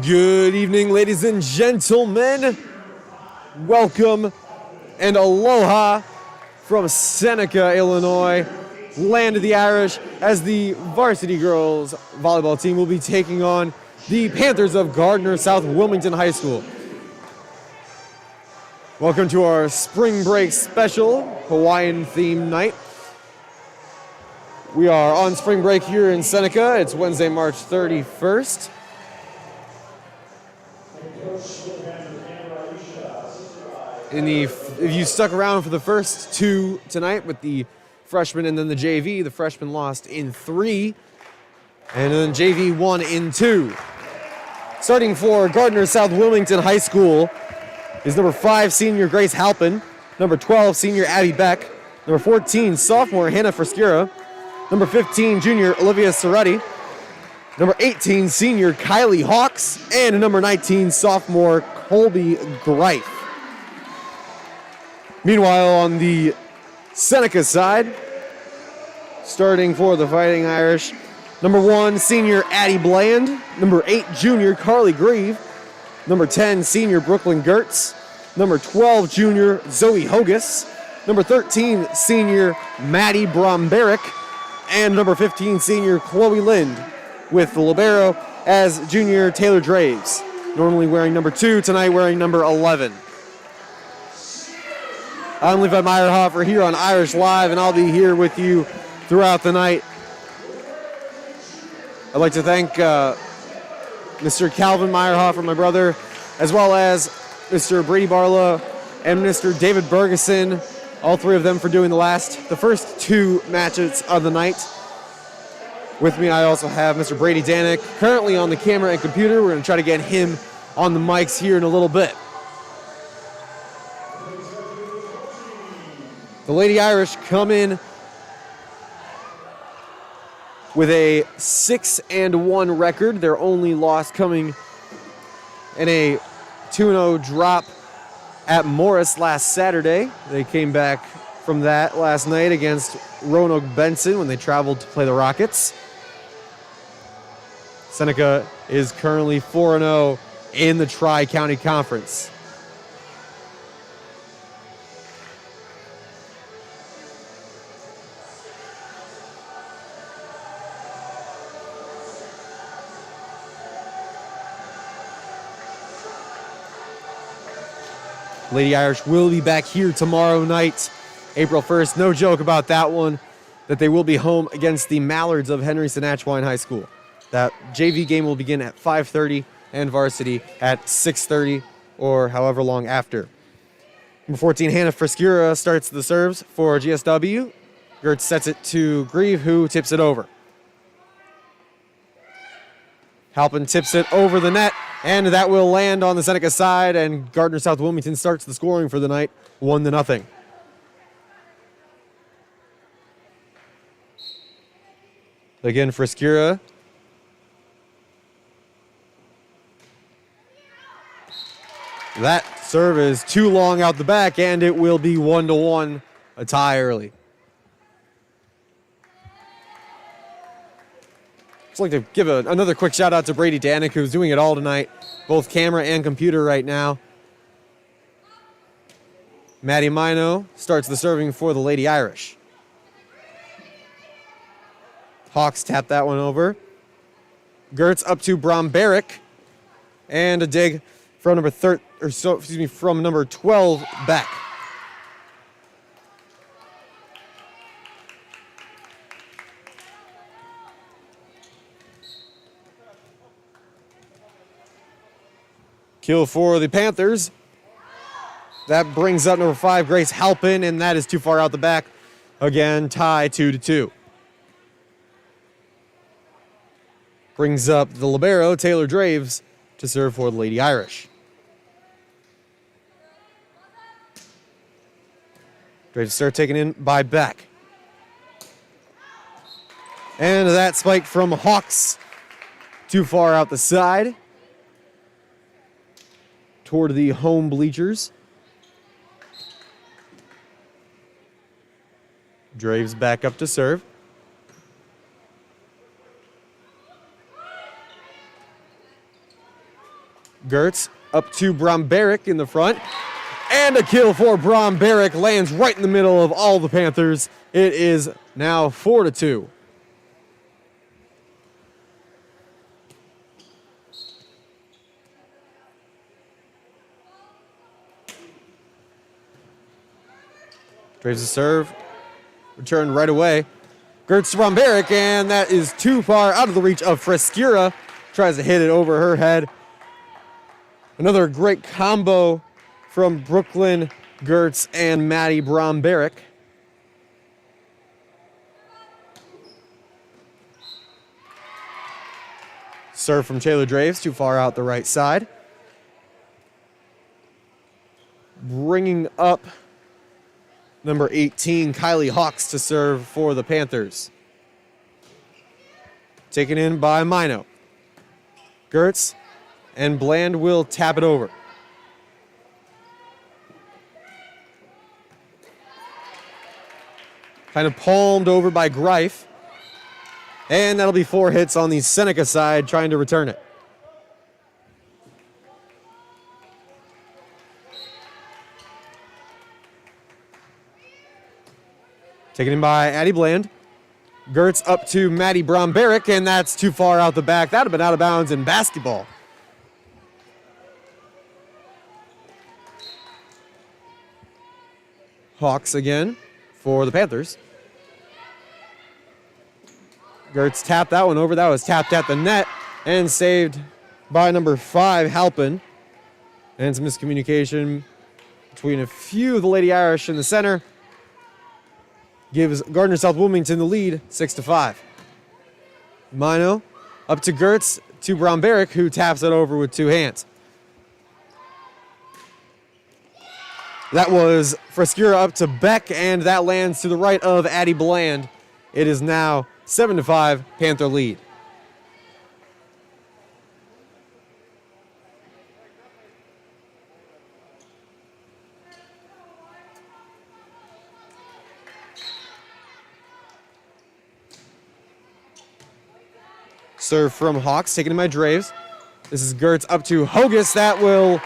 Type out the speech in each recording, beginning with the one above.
Good evening, ladies and gentlemen. Welcome and aloha from Seneca, Illinois, land of the Irish, as the varsity girls volleyball team will be taking on the Panthers of Gardner-South Wilmington High School. Welcome to our spring break special Hawaiian themed night. We are on spring break here in Seneca. It's Wednesday, March 31st. If you stuck around for the first two tonight with the freshmen and then the JV, the freshmen lost in 3, and then JV won in 2. Starting for Gardner-South Wilmington High School is number 5, senior Grace Halpin, number 12, senior Abby Beck, number 14, sophomore Hannah Frescura, number 15, junior Olivia Soretti, number 18, senior Kylie Hawks, and number 19, sophomore Colby Greif. Meanwhile, on the Seneca side, starting for the Fighting Irish, number 1, senior Addie Bland, number 8, junior Carly Grieve, number 10, senior Brooklyn Gertz, number 12, junior Zoe Hogus, number 13, senior Maddie Bromberich, and number 15, senior Chloe Lind, with the libero as junior Taylor Draves, normally wearing number 2, tonight wearing number 11. I'm Levi Meyerhofer here on Irish Live, and I'll be here with you throughout the night. I'd like to thank Mr. Calvin Meyerhofer, my brother, as well as Mr. Brady Barlow and Mr. David Bergeson, all three of them for doing the first 2 matches of the night. With me, I also have Mr. Brady Danick, currently on the camera and computer. We're going to try to get him on the mics here in a little bit. The Lady Irish come in with a 6-1 record. Their only loss coming in a 2-0 drop at Morris last Saturday. They came back from that last night against Roanoke Benson when they traveled to play the Rockets. Seneca is currently 4-0 in the Tri-County Conference. Lady Irish will be back here tomorrow night, April 1st. No joke about that one, that they will be home against the Mallards of Henry Senachwine High School. That JV game will begin at 5:30 and varsity at 6:30 or however long after. Number 14, Hannah Frescura starts the serves for GSW. Gertz sets it to Grieve, who tips it over. Halpin tips it over the net, and that will land on the Seneca side, and Gardner-South Wilmington starts the scoring for the night, 1-0. Again, Frescura. That serve is too long out the back, and it will be 1-1, a tie early. I'd like to give another quick shout out to Brady Danick, who's doing it all tonight, both camera and computer right now. Maddie Mino starts the serving for the Lady Irish. Hawks tap that one over. Gertz up to Bromberich, and a dig from from number 12 Beck. Kill for the Panthers. That brings up number 5, Grace Halpin, and that is too far out the back. Again, tie 2-2. Brings up the libero, Taylor Draves, to serve for the Lady Irish. Draves start taken in by Beck. And that spike from Hawks, too far out the side, toward the home bleachers. Draves back up to serve. Gertz up to Bromberich in the front. And a kill for Bromberich, lands right in the middle of all the Panthers. It is now 4-2. Draves the serve, returned right away. Gertz to Bromberich, and that is too far out of the reach of Frescura. Tries to hit it over her head. Another great combo from Brooklyn Gertz and Maddie Bromberich. Serve from Taylor Draves, too far out the right side. Bringing up number 18, Kylie Hawks, to serve for the Panthers. Taken in by Mino. Gertz and Bland will tap it over. Kind of palmed over by Greif. And that'll be 4 hits on the Seneca side, trying to return it. Taken in by Addie Bland. Gertz up to Maddie Bromberich, and that's too far out the back. That would have been out of bounds in basketball. Hawks again for the Panthers. Gertz tapped that one over. That was tapped at the net and saved by number 5, Halpin. And some miscommunication between a few of the Lady Irish in the center. Gives Gardner-South Wilmington the lead, 6-5. Mino up to Gertz, to Bromberich, who taps it over with 2 hands. That was Frescura up to Beck, and that lands to the right of Addie Bland. It is now 7-5, Panther lead. Serve from Hawks, taken in by Draves. This is Gertz up to Hogus. That will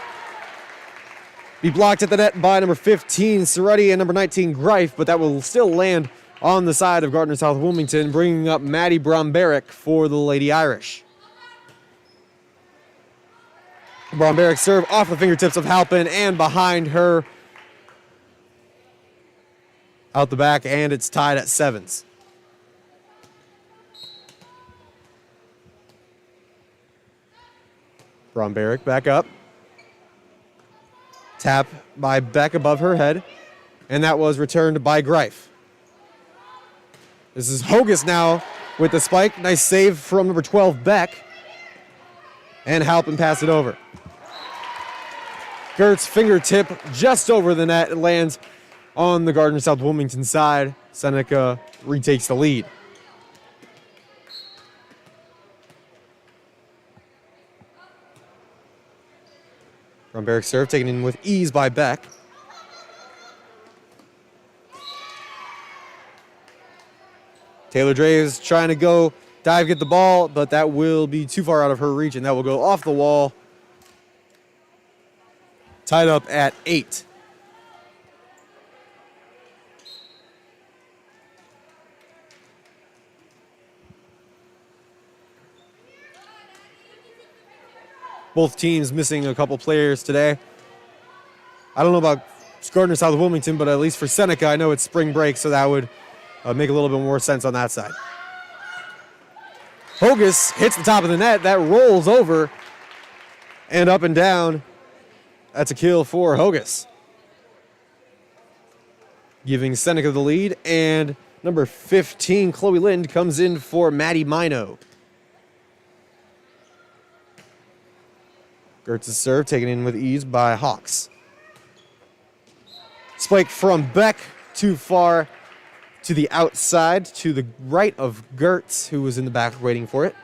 be blocked at the net by number 15, Soretti, and number 19, Greif, but that will still land on the side of Gardner-South Wilmington, bringing up Maddie Bromberich for the Lady Irish. Bromberich serve off the fingertips of Halpin and behind her out the back, and it's tied at 7s. Bromberich back up. Tap by Beck above her head, and that was returned by Greif. This is Hogus now with the spike. Nice save from number 12, Beck. And Halpin pass it over. Gertz fingertip just over the net. It lands on the Gardner-South Wilmington side. Seneca retakes the lead. Bromberich serve taken in with ease by Beck. Taylor Draves trying to go dive, get the ball, but that will be too far out of her reach, and that will go off the wall. Tied up at 8. Both teams missing a couple players today. I don't know about Gardner-South Wilmington, but at least for Seneca, I know it's spring break, so that would make a little bit more sense on that side. Hogus hits the top of the net. That rolls over and up and down. That's a kill for Hogus, giving Seneca the lead. And number 15, Chloe Lind, comes in for Maddie Mino. Gertz's serve taken in with ease by Hawks. Spike from Beck, too far to the outside, to the right of Gertz, who was in the back waiting for it.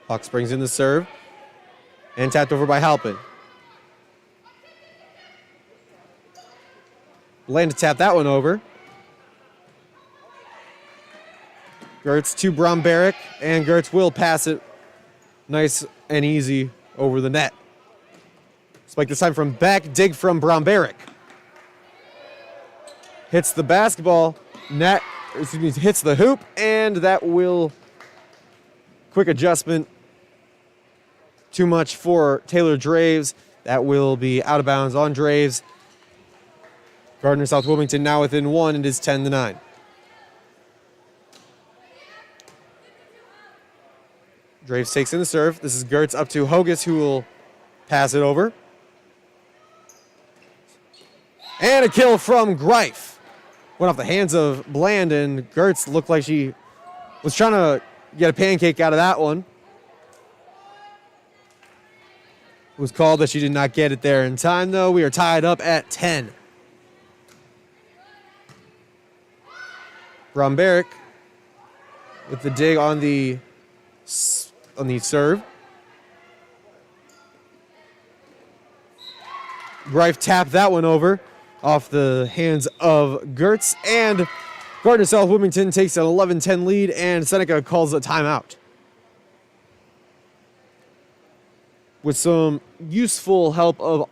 Hawks brings in the serve and tapped over by Halpin. Bland to tap that one over. Gertz to Bromberek, and Gertz will pass it nice and easy over the net. Spike this time from Beck, dig from Bromberek. Hits the basketball, hits the hoop, and that will, quick adjustment, too much for Taylor Draves. That will be out of bounds on Draves. Gardner-South Wilmington now within one. It is 10-9. Draves takes in the serve. This is Gertz up to Hogus, who will pass it over. And a kill from Greif. Went off the hands of Bland, and Gertz looked like she was trying to get a pancake out of that one. It was called that she did not get it there in time, though. We are tied up at 10. Bromberek with the dig on the serve. Greif tapped that one over off the hands of Gertz, and Gardner-South Wilmington takes an 11-10 lead, and Seneca calls a timeout. With some useful help of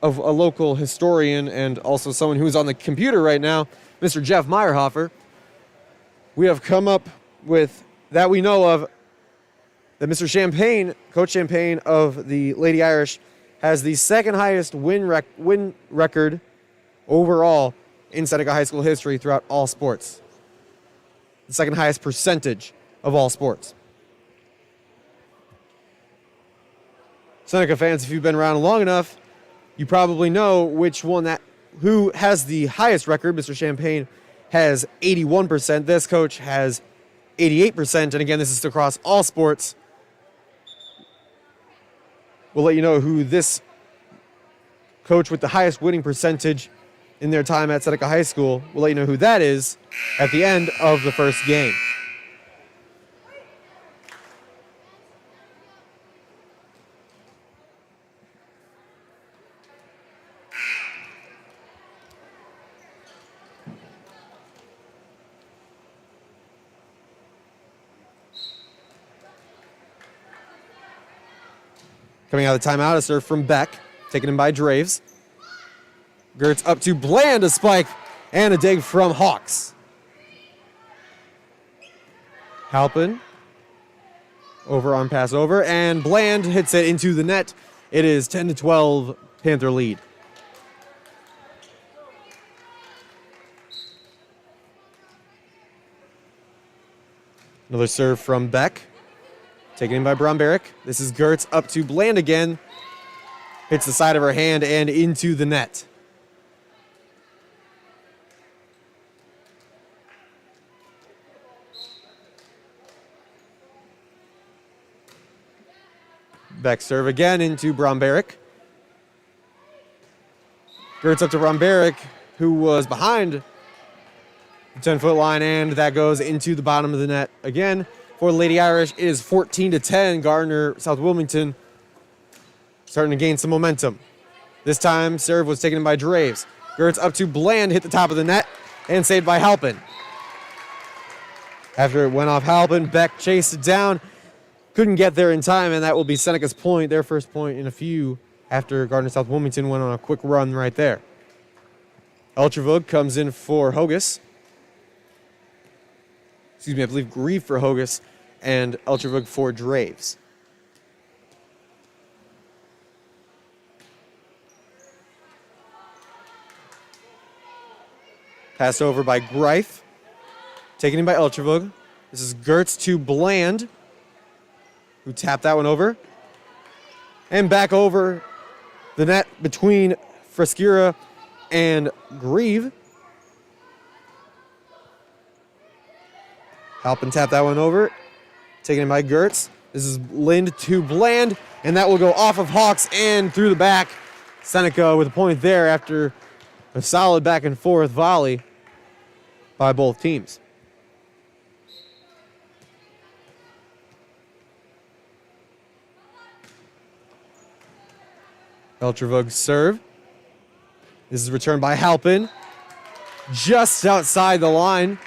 a local historian and also someone who is on the computer right now, Mr. Jeff Meyerhofer, we have come up with, that we know of, that Mr. Champagne, Coach Champagne of the Lady Irish, has the second highest win record overall in Seneca High School history throughout all sports. The second highest percentage of all sports. Seneca fans, if you've been around long enough, you probably know who has the highest record. Mr. Champagne has 81%. This coach has 88%. And again, this is across all sports. We'll let you know who this coach with the highest winning percentage in their time at Seneca High School, we'll let you know who that is at the end of the first game. Coming out of the timeout, a serve from Beck, taken in by Draves. Gertz up to Bland, a spike, and a dig from Hawks. Halpin, over on pass over, and Bland hits it into the net. It is 10-12 Panther lead. Another serve from Beck. Taken in by Bromberek. This is Gertz up to Bland again. Hits the side of her hand and into the net. Beck serve again into Bromberek. Gertz up to Bromberek, who was behind the 10-foot line, and that goes into the bottom of the net again. For the Lady Irish, it is 14-10. Gardner-South Wilmington starting to gain some momentum. This time, serve was taken by Draves. Gertz up to Bland, hit the top of the net, and saved by Halpin. After it went off Halpin, Beck chased it down. Couldn't get there in time, and that will be Seneca's point, their first point in a few, after Gardner-South Wilmington went on a quick run right there. Ultravug comes in for Hogus. Excuse me, I believe Grieve for Hogus and Ultravug for Draves. Passed over by Greif. Taken in by Ultravug. This is Gertz to Bland, who tapped that one over. And back over the net between Frescura and Grieve. Halpin tapped that one over. Taken in by Gertz. This is Lind to Bland, and that will go off of Hawks and through the back. Seneca with a point there after a solid back and forth volley by both teams. Ultravug serve. This is returned by Halpin. Just outside the line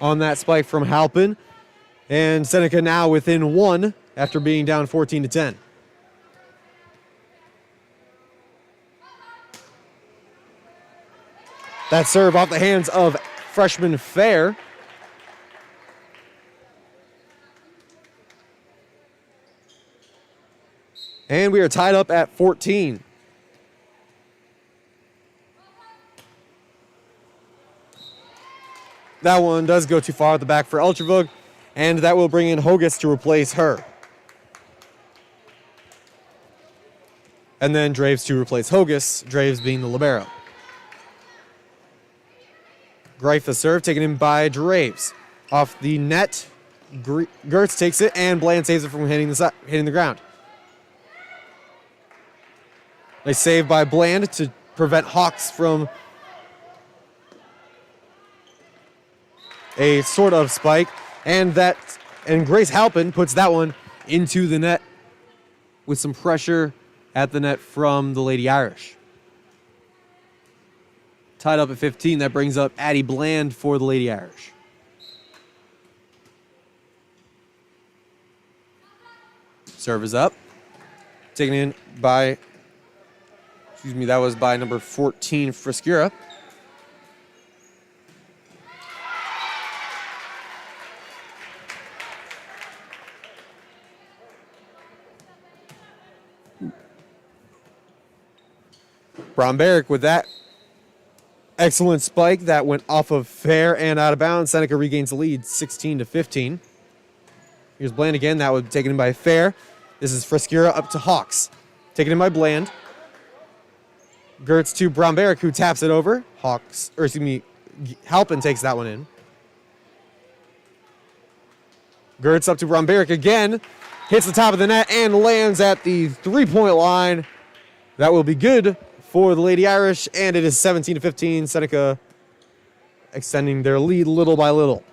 on that spike from Halpin. And Seneca now within 1 after being down 14-10. That serve off the hands of freshman Fair. And we are tied up at 14. That one does go too far at the back for Ultravug, and that will bring in Hogus to replace her. And then Draves to replace Hogus, Draves being the libero. Greif the serve, taken in by Draves. Off the net, Gertz takes it, and Bland saves it from hitting the ground. Nice save by Bland to prevent Hawks from a sort of spike. And Grace Halpin puts that one into the net with some pressure at the net from the Lady Irish. Tied up at 15, that brings up Addie Bland for the Lady Irish. Serve is up. Taken in by, that was by number 14, Friscura. Bromberg with that excellent spike that went off of Fair and out of bounds. Seneca regains the lead 16-15. Here's Bland again. That was taken in by Fair. This is Friscura up to Hawks. Taken in by Bland. Gertz to Bromberg, who taps it over. Halpin takes that one in. Gertz up to Bromberg again. Hits the top of the net and lands at the 3-point line. That will be good for the Lady Irish, and it is 17-15. Seneca extending their lead little by little.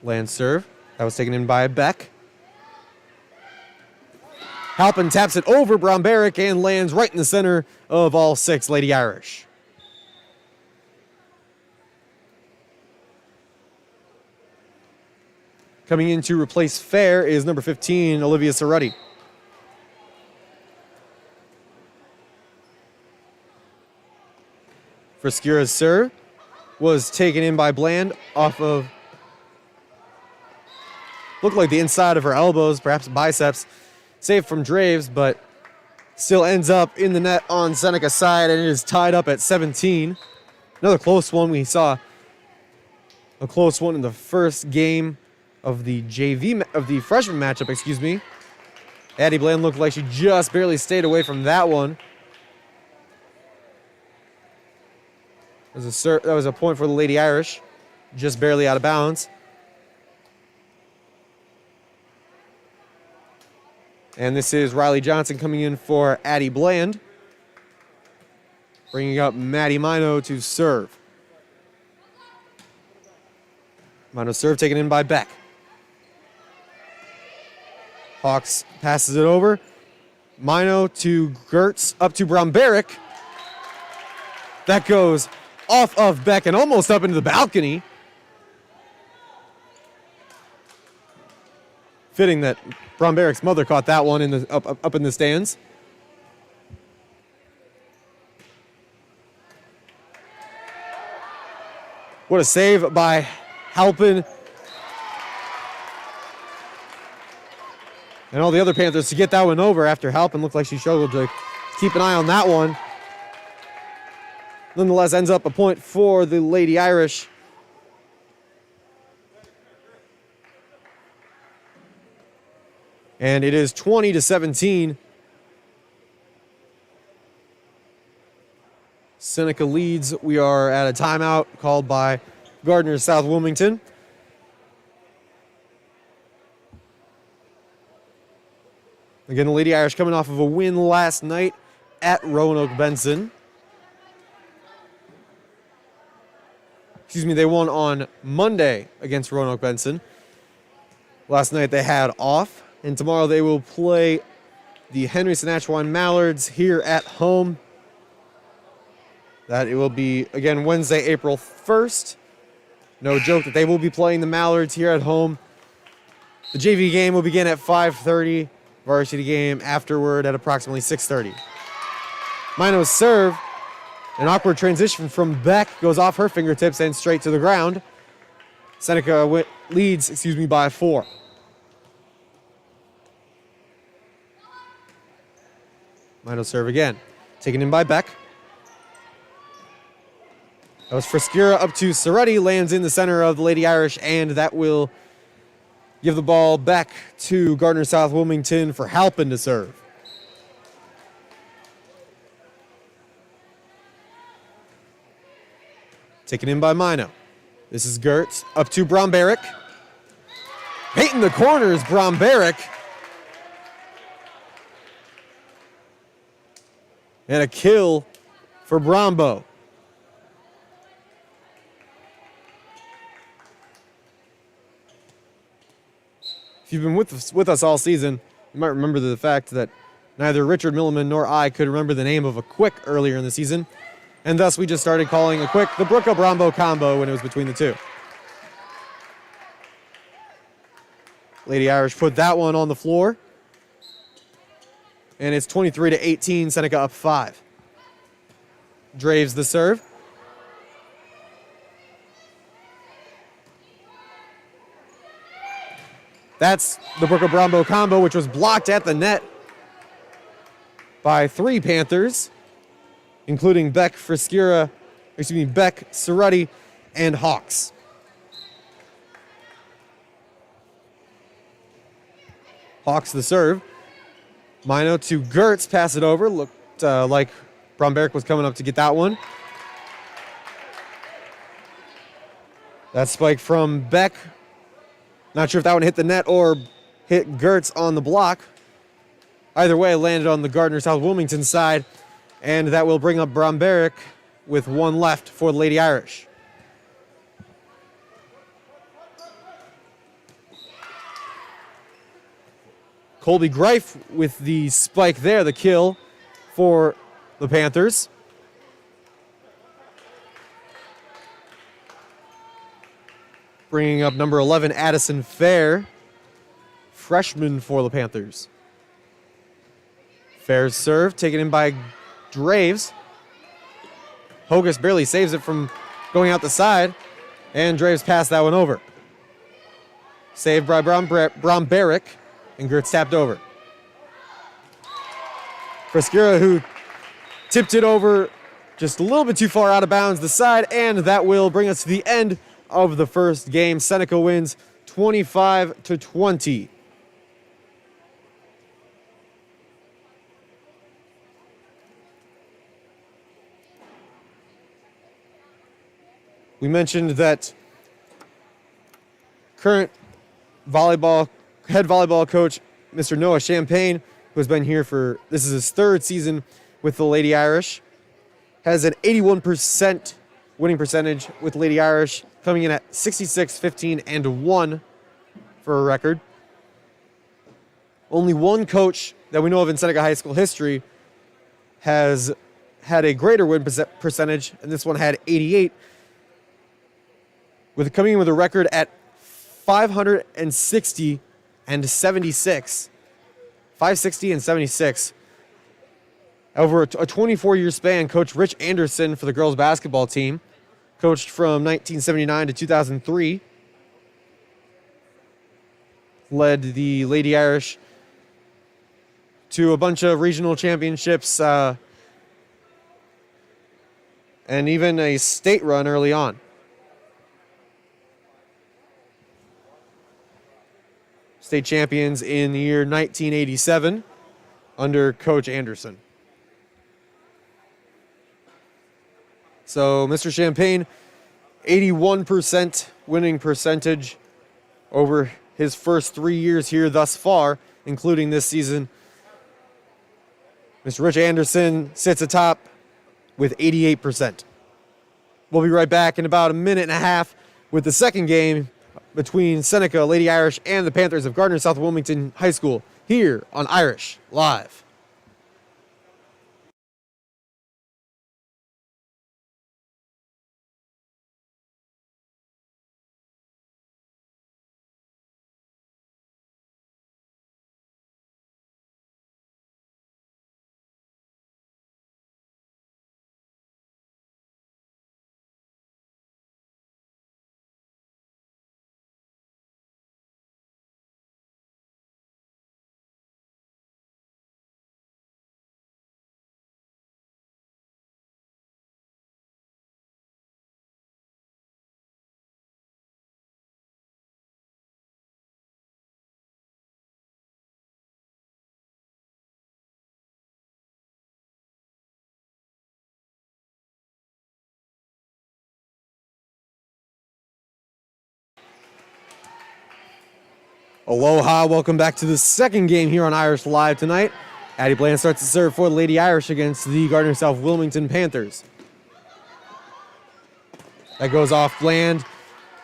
Land serve. That was taken in by Beck. Halpin taps it over Bromberg and lands right in the center of all 6 Lady Irish. Coming in to replace Fair is number 15, Olivia Soretti. Friscura's serve was taken in by Bland off of, looked like the inside of her elbows, perhaps biceps. Saved from Draves, but still ends up in the net on Seneca's side, and it is tied up at 17. Another close one. We saw a close one in the first game of the freshman matchup, Addie Bland looked like she just barely stayed away from that one. That was a point for the Lady Irish, just barely out of bounds. And this is Riley Johnson coming in for Addie Bland, bringing up Maddie Mino to serve. Mino's serve taken in by Beck. Hawks passes it over. Mino to Gertz, up to Bromberg. That goes off of Beck and almost up into the balcony. Fitting that Bromberg's mother caught that one up in the stands. What a save by Halpin. And all the other Panthers to get that one over after Halpin looked like she struggled to keep an eye on that one. Nonetheless, ends up a point for the Lady Irish. And it is 20-17. Seneca leads. We are at a timeout called by Gardner-South Wilmington. Again, the Lady Irish coming off of a win last night at Roanoke Benson. They won on Monday against Roanoke Benson. Last night they had off, and tomorrow they will play the Henry Senachwine Mallards here at home. That it will be, again, Wednesday, April 1st. No joke that they will be playing the Mallards here at home. The JV game will begin at 5:30. Varsity game afterward at approximately 6:30. Mino's serve. An awkward transition from Beck goes off her fingertips and straight to the ground. Seneca leads by 4. Mino's serve again. Taken in by Beck. That was Friscura up to Soretti, lands in the center of the Lady Irish, and that will give the ball back to Gardner-South Wilmington for Halpin to serve. Taken in by Mino. This is Gertz up to Bromberek. Painting the corners, Bromberek. And a kill for Brombo. If you've been with us all season, you might remember the fact that neither Richard Milliman nor I could remember the name of a quick earlier in the season, and thus we just started calling a quick the Brooka-Brombo combo when it was between the two. Lady Irish put that one on the floor, and it's 23-18, Seneca up 5. Draves the serve. That's the Brooka-Brombo combo, which was blocked at the net by 3 Panthers, including Beck, Soretti, and Hawks. Hawks the serve. Mino to Gertz, pass it over. Looked like Bromberek was coming up to get that one. That spike from Beck. Not sure if that one hit the net or hit Gertz on the block. Either way, landed on the Gardner-South Wilmington side, and that will bring up Bromberek with 1 left for the Lady Irish. Colby Greif with the spike there, the kill for the Panthers. Bringing up number 11, Addison Fair, freshman for the Panthers. Fair's serve, taken in by Draves. Hogus barely saves it from going out the side, and Draves passed that one over. Saved by Bromberek, and Gertz tapped over. Friscura, who tipped it over just a little bit too far out of bounds the side, and that will bring us to the end of the first game. Seneca wins 25-20. We mentioned that current head volleyball coach, Mr. Noah Champagne, who has been here this is his 3rd season with the Lady Irish, has an 81% winning percentage with Lady Irish, coming in at 66, 15, and 1 for a record. Only one coach that we know of in Seneca High School history has had a greater win percentage, and this one had 88, coming in with a record at 560 and 76. 560 and 76. Over a 24-year span, Coach Rich Anderson for the girls basketball team, coached from 1979 to 2003, led the Lady Irish to a bunch of regional championships and even a state run early on. State champions in the year 1987 under Coach Anderson. So Mr. Champagne, 81% winning percentage over his first 3 years here thus far, including this season. Mr. Rich Anderson sits atop with 88%. We'll be right back in about a minute and a half with the second game between Seneca, Lady Irish, and the Panthers of Gardner-South Wilmington High School here on Irish Live. Aloha, welcome back to the second game here on Irish Live tonight. Addie Bland starts to serve for the Lady Irish against the Gardner-South Wilmington Panthers. That goes off Bland.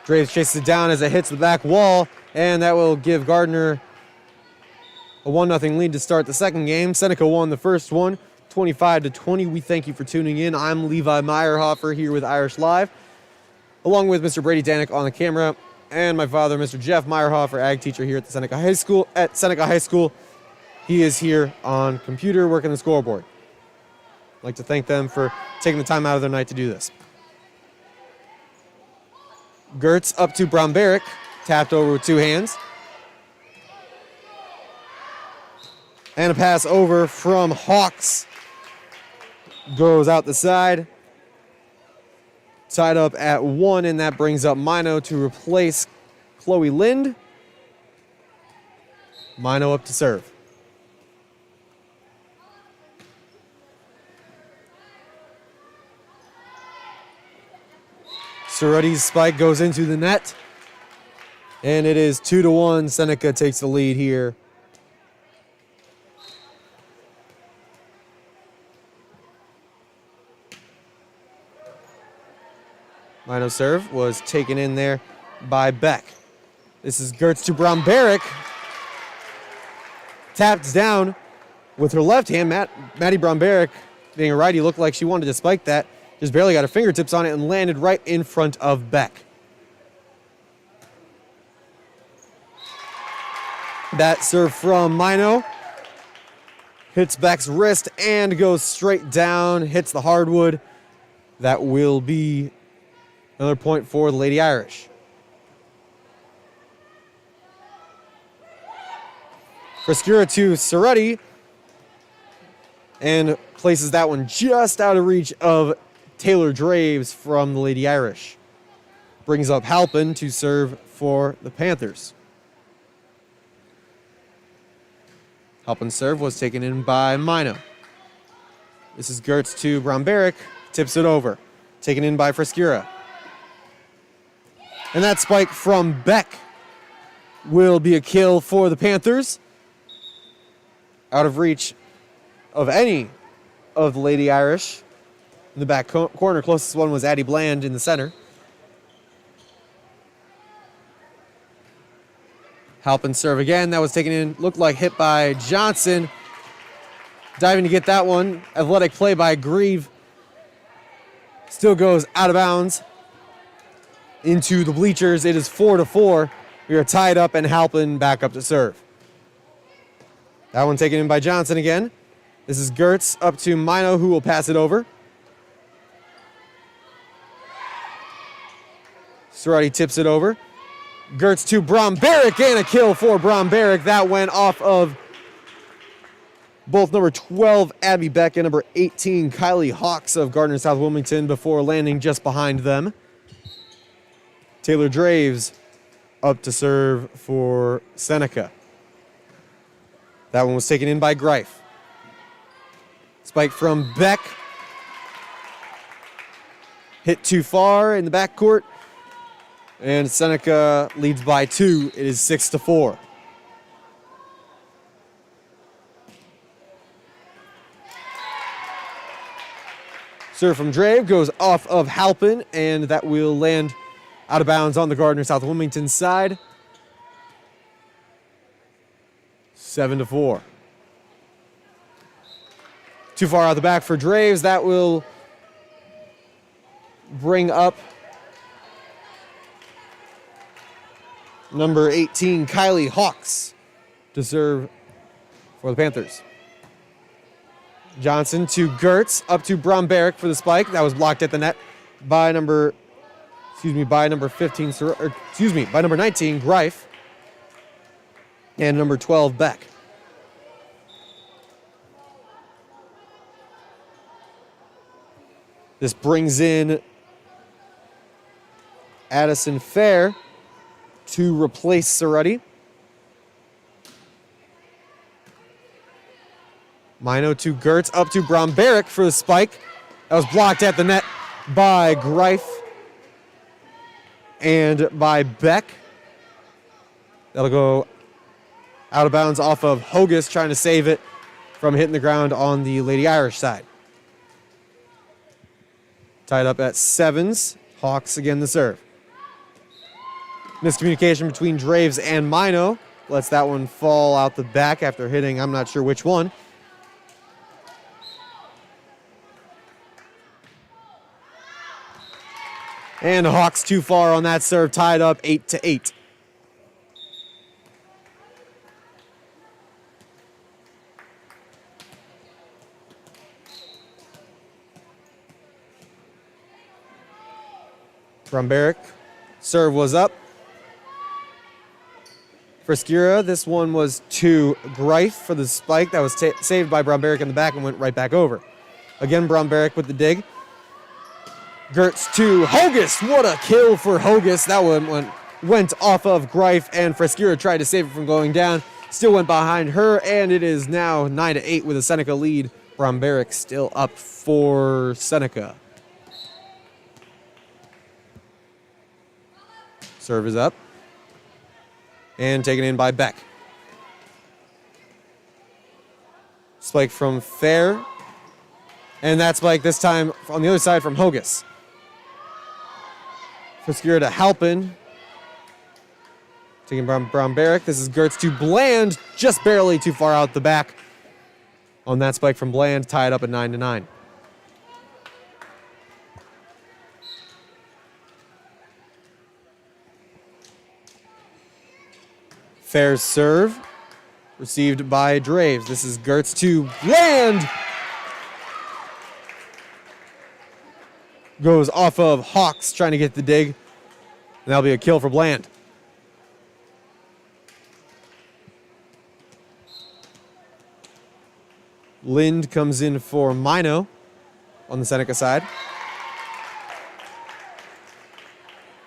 Draves chases it down as it hits the back wall, and that will give Gardner a 1-0 lead to start the second game. Seneca won the first one, 25-20. We thank you for tuning in. I'm Levi Meyerhofer here with Irish Live, along with Mr. Brady Danik on the camera, and my father, Mr. Jeff Meyerhofer, ag teacher here at the Seneca High School. He is here on computer working the scoreboard. I'd like to thank them for taking the time out of their night to do this. Gertz up to Bromberich, tapped over with two hands. And a pass over from Hawks. Goes out the side. Tied up at 1, and that brings up Mino to replace Chloe Lind. Mino up to serve. Cerruti's spike goes into the net. And it is 2-1. Seneca takes the lead here. Mino's serve was taken in there by Beck. This is Gertz to Bromberich. Tapped down with her left hand. Maddie Bromberich, being a righty, looked like she wanted to spike that. Just barely got her fingertips on it and landed right in front of Beck. That serve from Mino. Hits Beck's wrist and goes straight down. Hits the hardwood. That will be another point for the Lady Irish. Frescura to Cerruti. And places that one just out of reach of Taylor Draves from the Lady Irish. Brings up Halpin to serve for the Panthers. Halpin's serve was taken in by Mino. This is Gertz to Bromberich. Tips it over. Taken in by Frescura. And that spike from Beck will be a kill for the Panthers. Out of reach of any of the Lady Irish. In the back corner, closest one was Addie Bland in the center. Halpin serve again. That was taken in, looked like hit by Johnson. Diving to get that one. Athletic play by Grieve. Still goes out of bounds. Into the bleachers. It is 4-4. We are tied up and Halpin back up to serve. That one taken in by Johnson again. This is Gertz up to Mino, who will pass it over. Cerruti tips it over. Gertz to Bromberich, and a kill for Bromberich. That went off of both number 12, Abby Beck, and number 18, Kylie Hawks of Gardner-South Wilmington before landing just behind them. Taylor Draves up to serve for Seneca. That one was taken in by Greif. Spike from Beck. Hit too far in the backcourt. And Seneca leads by 2. It is 6-4. Serve from Drave goes off of Halpin, and that will land out of bounds on the Gardner-South Wilmington side. 7-4. Too far out the back for Draves. That will bring up number 18, Kylie Hawks, to serve for the Panthers. Johnson to Gertz, up to Bromberg for the spike. That was blocked at the net by number 15, by number 19, Greif, and number 12, Beck. This brings in Addison Fair to replace Cerruti. Mino to Gertz, up to Bromberg for the spike. That was blocked at the net by Greif and by Beck. That'll go out of bounds off of Hogus, trying to save it from hitting the ground on the Lady Irish side. Tied up at 7s. Hawks again the serve. Miscommunication between Draves and Mino. Lets that one fall out the back after hitting, I'm not sure which one. And Hawks too far on that serve, tied up 8-8. Bromberg, serve was up. Frescura, this one was to Greif for the spike. That was saved by Bromberg in the back and went right back over. Again, Bromberg with the dig. Gertz to Hogus. What a kill for Hogus. That one went off of Greif, and Frescura tried to save it from going down. Still went behind her, and it is now 9-8 with a Seneca lead. Bromberg still up for Seneca. Serve is up. And taken in by Beck. Spike from Fair. And that spike this time on the other side from Hogus. Frescura to Halpin. Taking Bromberg. This is Gertz to Bland. Just barely too far out the back on that spike from Bland. Tied up at 9-9. Fair serve, received by Draves. This is Gertz to Bland. Goes off of Hawks, trying to get the dig. And that'll be a kill for Bland. Lind comes in for Mino on the Seneca side.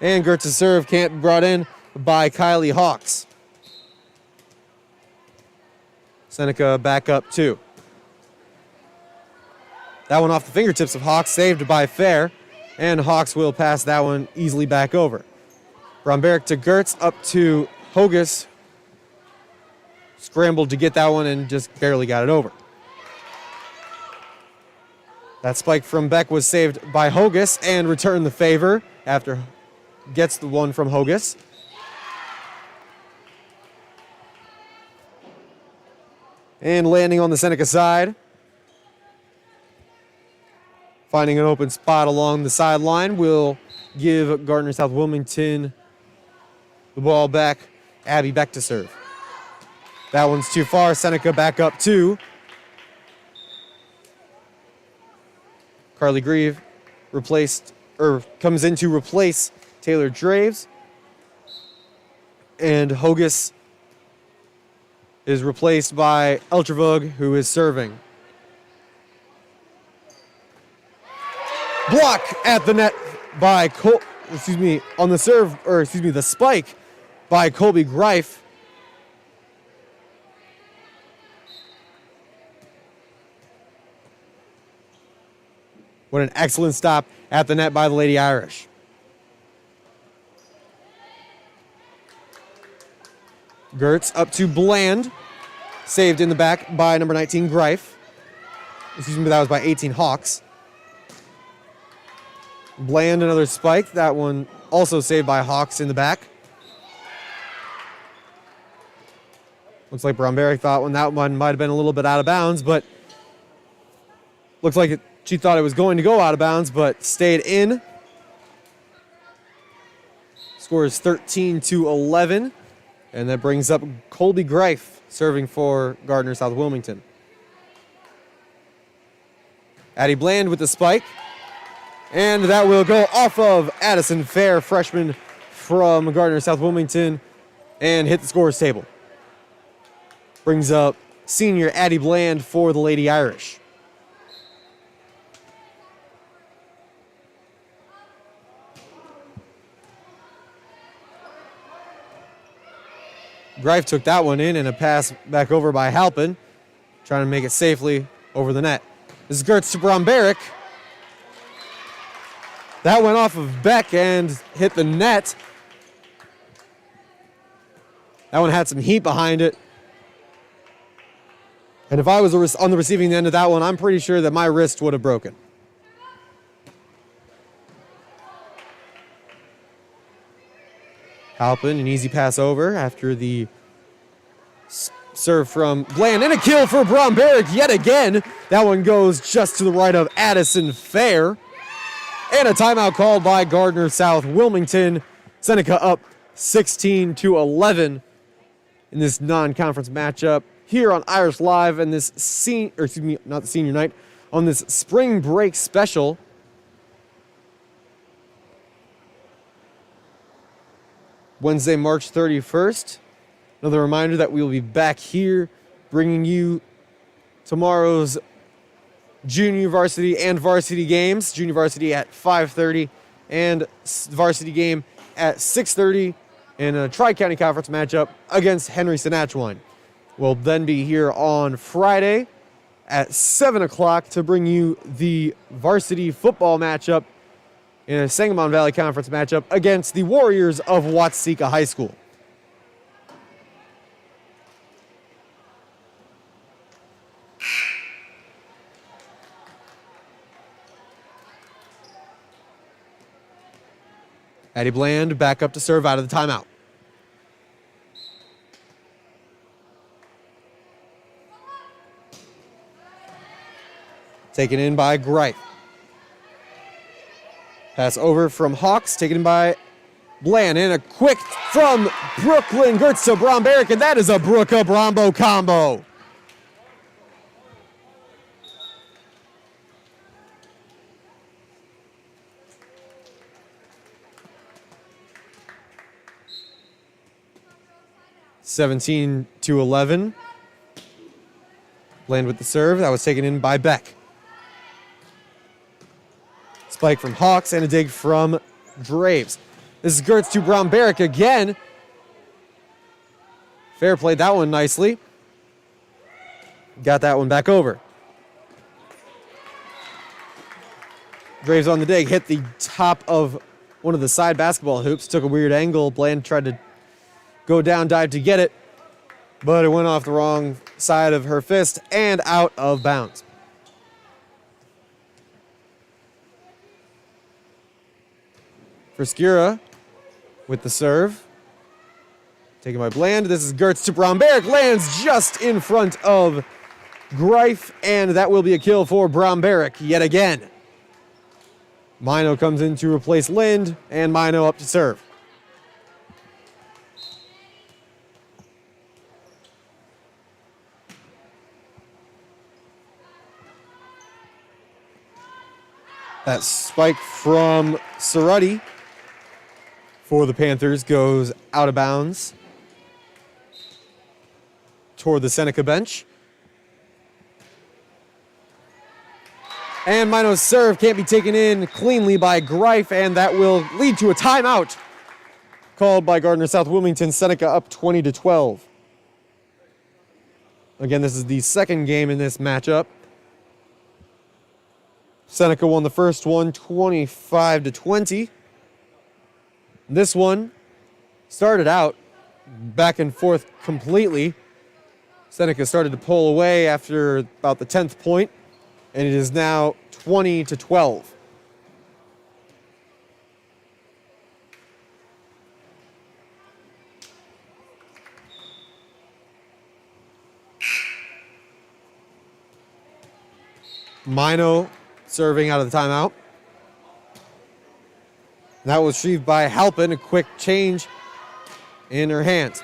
And Gertz's serve can't be brought in by Kylie Hawks. Seneca back up 2. That one off the fingertips of Hawks, saved by Fair. And Hawks will pass that one easily back over. Bromberg to Gertz, up to Hogus. Scrambled to get that one and just barely got it over. That spike from Beck was saved by Hogus and returned the favor after gets the one from Hogus. And landing on the Seneca side. Finding an open spot along the sideline will give Gardner-South Wilmington the ball back. Abby Beck to serve. That one's too far. Seneca back up 2. Carly Grieve comes in to replace Taylor Draves. And Hogus is replaced by Eltrevog, who is serving. Block at the net by on the serve, the spike by Colby Greif. What an excellent stop at the net by the Lady Irish. Gertz up to Bland. Saved in the back by number 19, Greif. That was by 18, Hawks. Bland, another spike. That one also saved by Hawks in the back. Looks like Bromberg thought that one might have been a little bit out of bounds, but looks like she thought it was going to go out of bounds, but stayed in. Score is 13-11, and that brings up Colby Greif serving for Gardner-South Wilmington. Addie Bland with the spike, and that will go off of Addison Fair, freshman from Gardner-South Wilmington, and hit the scores table. Brings up senior Addie Bland for the Lady Irish. Greif took that one in and a pass back over by Halpin, trying to make it safely over the net. This is Gertz to Bromberg. That went off of Beck and hit the net. That one had some heat behind it. And if I was on the receiving end of that one, I'm pretty sure that my wrist would have broken. Halpin, an easy pass over after the serve from Bland. And a kill for Bromberg yet again. That one goes just to the right of Addison Fair. And a timeout called by Gardner-South Wilmington. Seneca up 16-11 in this non-conference matchup here on Irish Live and this not the senior night, on this spring break special. Wednesday, March 31st. Another reminder that we will be back here bringing you tomorrow's junior varsity and varsity games. Junior varsity at 5:30 and varsity game at 6:30 in a Tri-County Conference matchup against Henry Senatchwine. We'll then be here on Friday at 7 o'clock to bring you the varsity football matchup in a Sangamon Valley Conference matchup against the Warriors of Watseka High School. Addie Bland back up to serve out of the timeout. Taken in by Greif. Pass over from Hawks, taken in by Bland. And a quick from Brooklyn Gertz to Bromberg, and that is a Brooka-Brombo combo. (17-11). Bland with the serve. That was taken in by Beck. Spike from Hawks and a dig from Draves. This is Gertz to Bromberg again. Fair played that one nicely. Got that one back over. Draves on the dig, hit the top of one of the side basketball hoops, took a weird angle. Bland tried to go down, dive to get it, but it went off the wrong side of her fist and out of bounds. Friskura with the serve. Taken by Bland. This is Gertz to Bromberg. Lands just in front of Greif, and that will be a kill for Bromberg yet again. Mino comes in to replace Lind, and Mino up to serve. That spike from Cerruti for the Panthers goes out of bounds toward the Seneca bench. And Mino's serve can't be taken in cleanly by Greif, and that will lead to a timeout called by Gardner-South Wilmington. Seneca up 20-12. Again, this is the second game in this matchup. Seneca won the first one 25-20. This one started out back and forth completely. Seneca started to pull away after about the 10th point, and it is now 20-12. Mino serving out of the timeout. That was retrieved by Halpin. A quick change in her hands.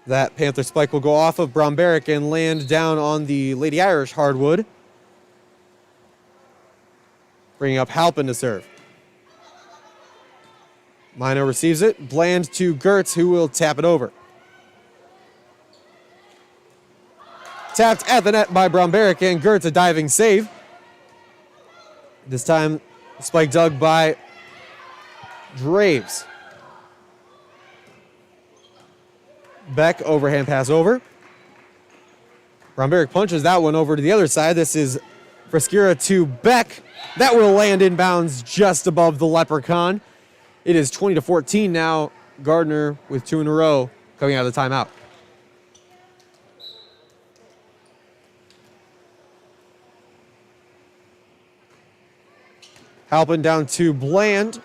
That Panther spike will go off of Bromberich and land down on the Lady Irish hardwood. Bringing up Halpin to serve. Mino receives it. Bland to Gertz, who will tap it over. Tapped at the net by Bromberich, and Gertz a diving save. This time, spike dug by Draves. Beck, overhand pass over. Bromberich punches that one over to the other side. This is Frescura to Beck. That will land inbounds just above the Leprechaun. It is 20-14 now. Gardner with 2 in a row coming out of the timeout. Halpin down to Bland.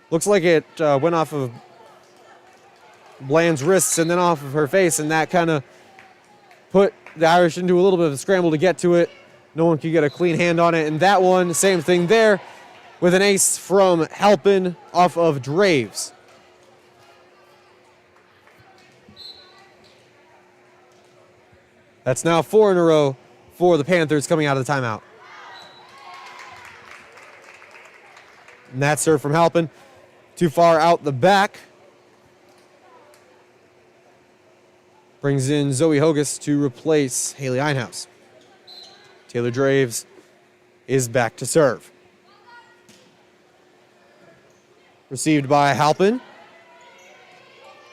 Looks like it went off of Bland's wrists and then off of her face, and that kind of put the Irish into a little bit of a scramble to get to it. No one could get a clean hand on it, and that one, same thing there, with an ace from Halpin off of Draves. That's now 4 in a row for the Panthers coming out of the timeout. And that serve from Halpin. Too far out the back. Brings in Zoe Hogus to replace Haley Einhaus. Taylor Draves is back to serve. Received by Halpin.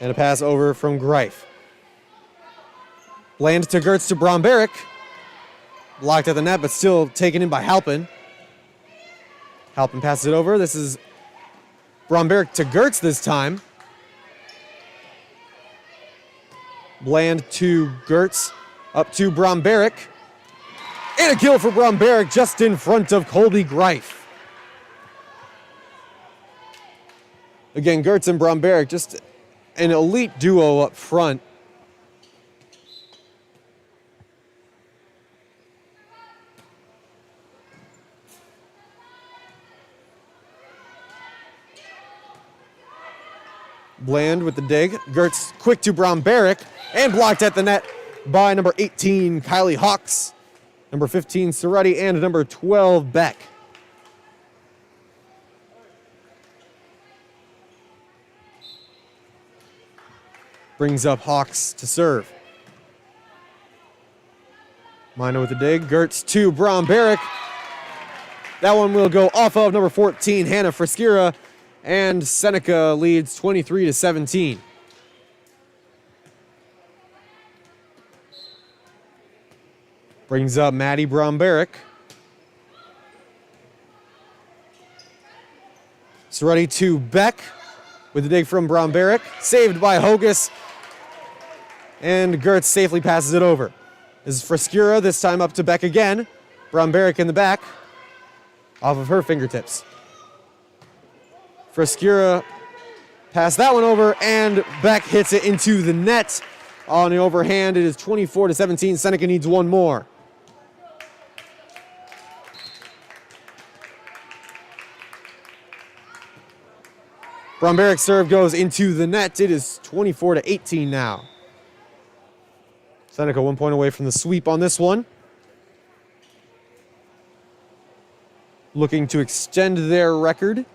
And a pass over from Greif. Bland to Gertz to Bromberich. Blocked at the net, but still taken in by Halpin. Halpin passes it over. This is Bromberich to Gertz this time. Bland to Gertz. Up to Bromberich. And a kill for Bromberich just in front of Colby Greif. Again, Gertz and Bromberich, just an elite duo up front. Bland with the dig. Gertz quick to Bromberich and blocked at the net by number 18, Kylie Hawks, number 15, Soretti, and number 12, Beck. Brings up Hawks to serve. Mino with the dig. Gertz to Bromberich. That one will go off of number 14, Hannah Frescura. And Seneca leads 23-17. Brings up Maddie Bromberich. Soretti to Beck with the dig from Bromberich. Saved by Hogus. And Gertz safely passes it over. This is Frescura, this time up to Beck again. Bromberich in the back. Off of her fingertips. Frescura passed that one over, and Beck hits it into the net on the overhand. It is 24-17. Seneca needs one more. Bromberich serve goes into the net. It is 24-18 now. Seneca 1 point away from the sweep on this one. Looking to extend their record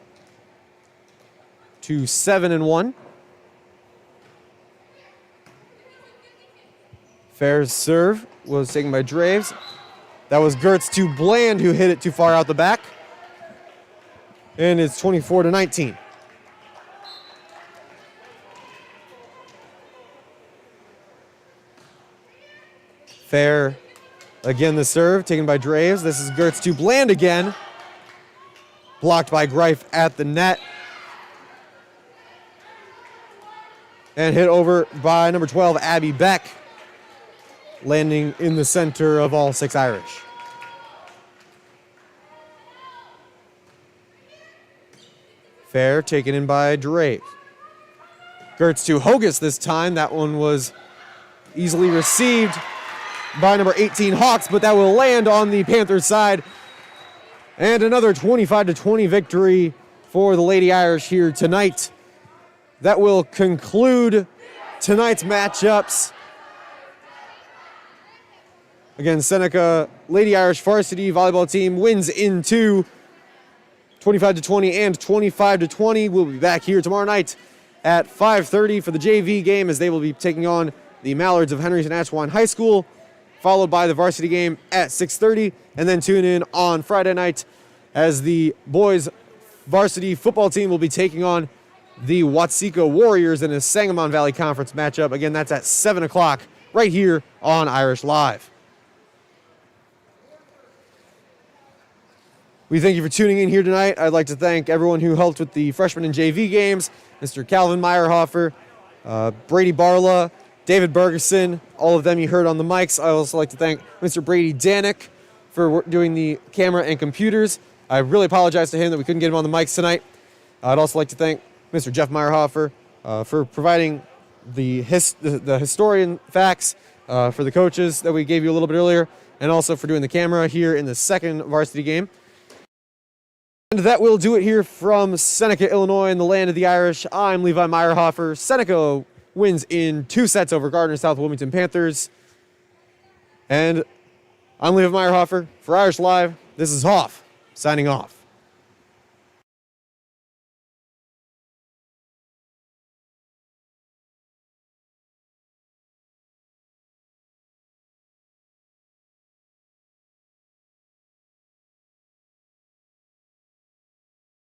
to 7-1. Fair's serve was taken by Draves. That was Gertz to Bland, who hit it too far out the back. And it's 24-19. Fair, again the serve, taken by Draves. This is Gertz to Bland again. Blocked by Greif at the net. And hit over by number 12, Abby Beck, landing in the center of all 6 Irish. Fair, taken in by Drake. Gertz to Hogus this time. That one was easily received by number 18 Hawks, but that will land on the Panthers side. And another 25-20 victory for the Lady Irish here tonight. That will conclude tonight's matchups. Again, Seneca Lady Irish varsity volleyball team wins in 2, 25-20 and 25-20. We'll be back here tomorrow night at 5:30 for the JV game, as they will be taking on the Mallards of Henryson-Atchwan High School, followed by the varsity game at 6:30, and then tune in on Friday night as the boys varsity football team will be taking on the Watseka Warriors in a Sangamon Valley Conference matchup. Again, that's at 7 o'clock right here on Irish Live. We thank you for tuning in here tonight. I'd like to thank everyone who helped with the freshman and JV games, Mr. Calvin Meyerhofer, Brady Barla, David Bergerson, all of them you heard on the mics. I also like to thank Mr. Brady Danick for doing the camera and computers. I really apologize to him that we couldn't get him on the mics tonight. I'd also like to thank Mr. Jeff Meyerhofer for providing the historian facts for the coaches that we gave you a little bit earlier, and also for doing the camera here in the second varsity game. And that will do it here from Seneca, Illinois, in the land of the Irish. I'm Levi Meyerhofer. Seneca wins in 2 sets over Gardner-South Wilmington Panthers. And I'm Levi Meyerhofer for Irish Live. This is Hoff, signing off.